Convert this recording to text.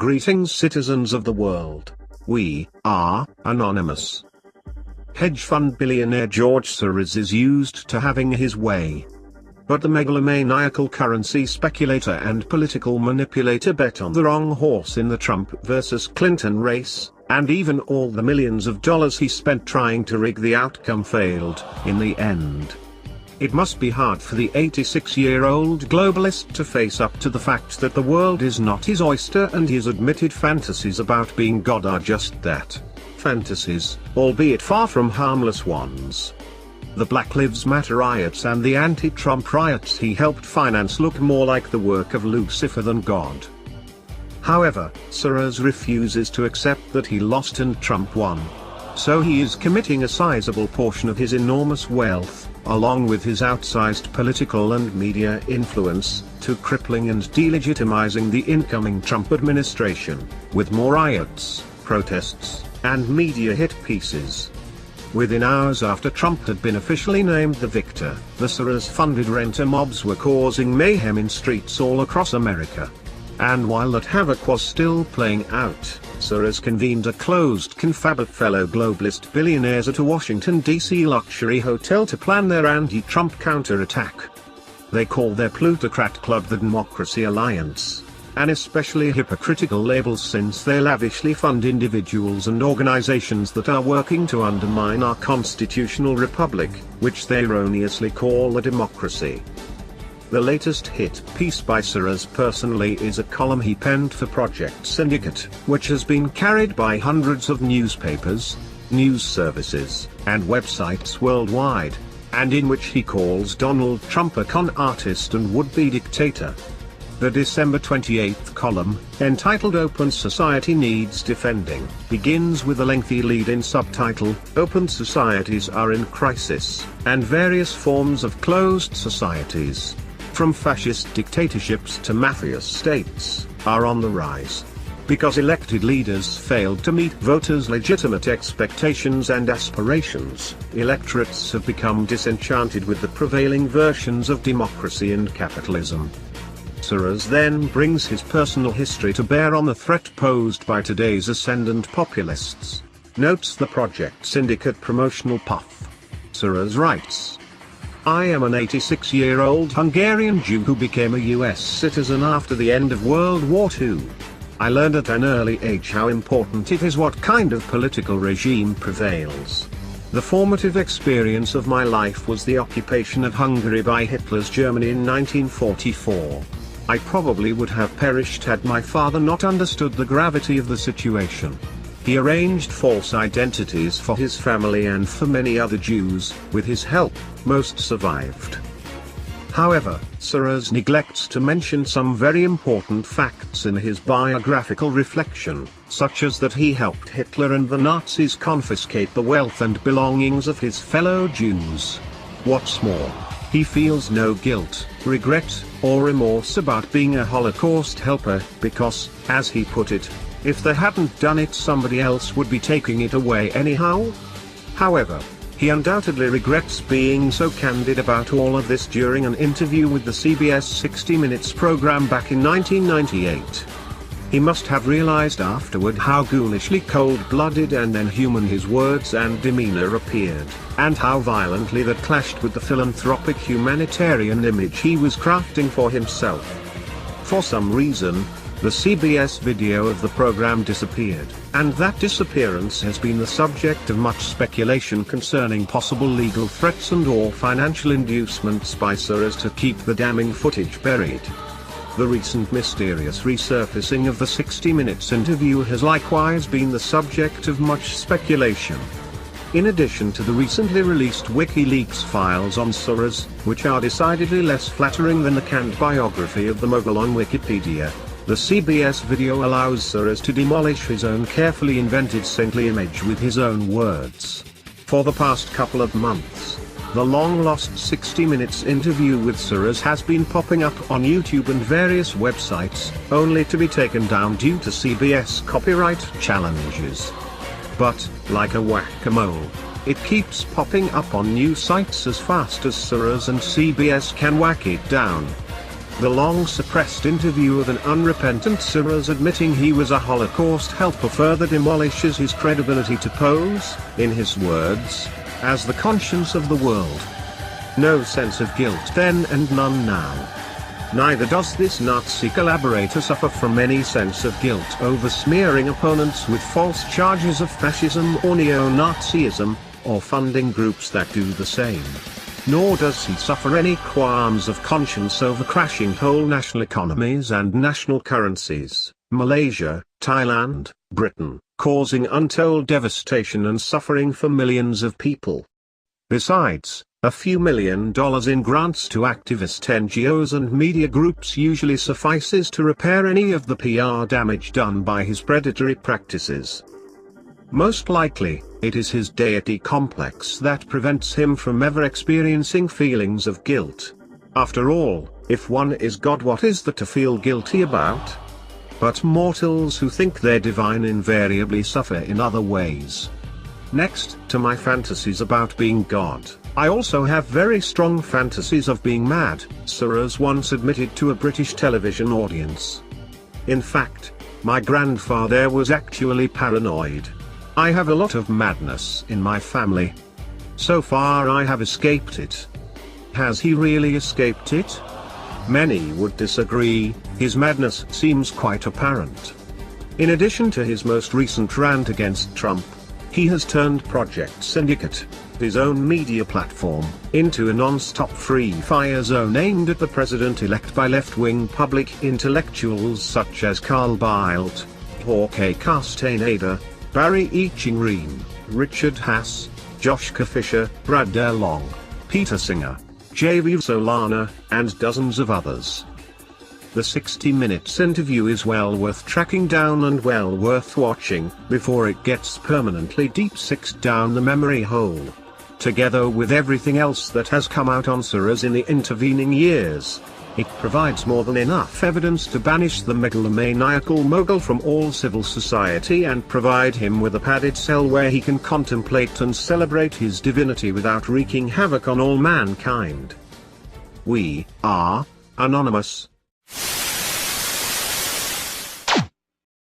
Greetings, citizens of the world. We are anonymous. Hedge fund billionaire George Soros is used to having his way. But the megalomaniacal currency speculator and political manipulator bet on the wrong horse in the Trump versus Clinton race, and even all the millions of dollars he spent trying to rig the outcome failed in the end. It must be hard for the 86-year-old globalist to face up to the fact that the world is not his oyster and his admitted fantasies about being God are just that. Fantasies, albeit far from harmless ones. The Black Lives Matter riots and the anti-Trump riots he helped finance look more like the work of Lucifer than God. However, Soros refuses to accept that he lost and Trump won. So he is committing a sizable portion of his enormous wealth, along with his outsized political and media influence, to crippling and delegitimizing the incoming Trump administration, with more riots, protests, and media hit pieces. Within hours after Trump had been officially named the victor, the Soros-funded renter mobs were causing mayhem in streets all across America. And while that havoc was still playing out, Soros convened a closed confab of fellow globalist billionaires at a Washington, D.C. luxury hotel to plan their anti-Trump counterattack. They call their plutocrat club the Democracy Alliance, an especially hypocritical label since they lavishly fund individuals and organizations that are working to undermine our constitutional republic, which they erroneously call a democracy. The latest hit piece by Soros personally is a column he penned for Project Syndicate, which has been carried by hundreds of newspapers, news services, and websites worldwide, and in which he calls Donald Trump a con artist and would-be dictator. The December 28th column, entitled Open Society Needs Defending, begins with a lengthy lead-in subtitle, Open Societies Are in Crisis, and various forms of closed societies, from fascist dictatorships to mafia states, are on the rise. Because elected leaders failed to meet voters' legitimate expectations and aspirations, electorates have become disenchanted with the prevailing versions of democracy and capitalism. Soros then brings his personal history to bear on the threat posed by today's ascendant populists. Notes the Project Syndicate promotional puff. Soros writes, I am an 86-year-old Hungarian Jew who became a US citizen after the end of World War II. I learned at an early age how important it is what kind of political regime prevails. The formative experience of my life was the occupation of Hungary by Hitler's Germany in 1944. I probably would have perished had my father not understood the gravity of the situation. He arranged false identities for his family and for many other Jews. With his help, most survived. However, Soros neglects to mention some very important facts in his biographical reflection, such as that he helped Hitler and the Nazis confiscate the wealth and belongings of his fellow Jews. What's more, he feels no guilt, regret, or remorse about being a Holocaust helper, because, as he put it, if they hadn't done it, somebody else would be taking it away anyhow. However, he undoubtedly regrets being so candid about all of this during an interview with the CBS 60 Minutes program back in 1998. He must have realized afterward how ghoulishly cold-blooded and inhuman his words and demeanor appeared, and how violently that clashed with the philanthropic humanitarian image he was crafting for himself. For some reason, the CBS video of the program disappeared, and that disappearance has been the subject of much speculation concerning possible legal threats and/or financial inducements by Soros to keep the damning footage buried. The recent mysterious resurfacing of the 60 Minutes interview has likewise been the subject of much speculation. In addition to the recently released WikiLeaks files on Soros, which are decidedly less flattering than the canned biography of the mogul on Wikipedia, the CBS video allows Soros to demolish his own carefully invented saintly image with his own words. For the past couple of months, the long-lost 60 Minutes interview with Soros has been popping up on YouTube and various websites, only to be taken down due to CBS copyright challenges. But, like a whack-a-mole, it keeps popping up on new sites as fast as Soros and CBS can whack it down. The long-suppressed interview of an unrepentant Soros admitting he was a Holocaust helper further demolishes his credibility to pose, in his words, as the conscience of the world. No sense of guilt then and none now. Neither does this Nazi collaborator suffer from any sense of guilt over smearing opponents with false charges of fascism or neo-Nazism, or funding groups that do the same. Nor does he suffer any qualms of conscience over crashing whole national economies and national currencies, Malaysia, Thailand, Britain, causing untold devastation and suffering for millions of people. Besides, a few $1 million in grants to activist NGOs and media groups usually suffices to repair any of the PR damage done by his predatory practices. Most likely, it is his deity complex that prevents him from ever experiencing feelings of guilt. After all, if one is God, what is there to feel guilty about? But mortals who think they're divine invariably suffer in other ways. Next to my fantasies about being God, I also have very strong fantasies of being mad, Soros once admitted to a British television audience. In fact, my grandfather was actually paranoid. I have a lot of madness in my family. So far I have escaped it. Has he really escaped it? Many would disagree. His madness seems quite apparent. In addition to his most recent rant against Trump, he has turned Project Syndicate, his own media platform, into a non-stop free fire zone aimed at the president-elect by left-wing public intellectuals such as Carl Bildt, Jorge Castaneda, Barry Eichengreen, Richard Haas, Joschka Fischer, Brad DeLong, Peter Singer, J.V. Solana, and dozens of others. The 60 Minutes interview is well worth tracking down and well worth watching, before it gets permanently deep-sixed down the memory hole. Together with everything else that has come out on Soros in the intervening years, it provides more than enough evidence to banish the megalomaniacal mogul from all civil society and provide him with a padded cell where he can contemplate and celebrate his divinity without wreaking havoc on all mankind. We are anonymous.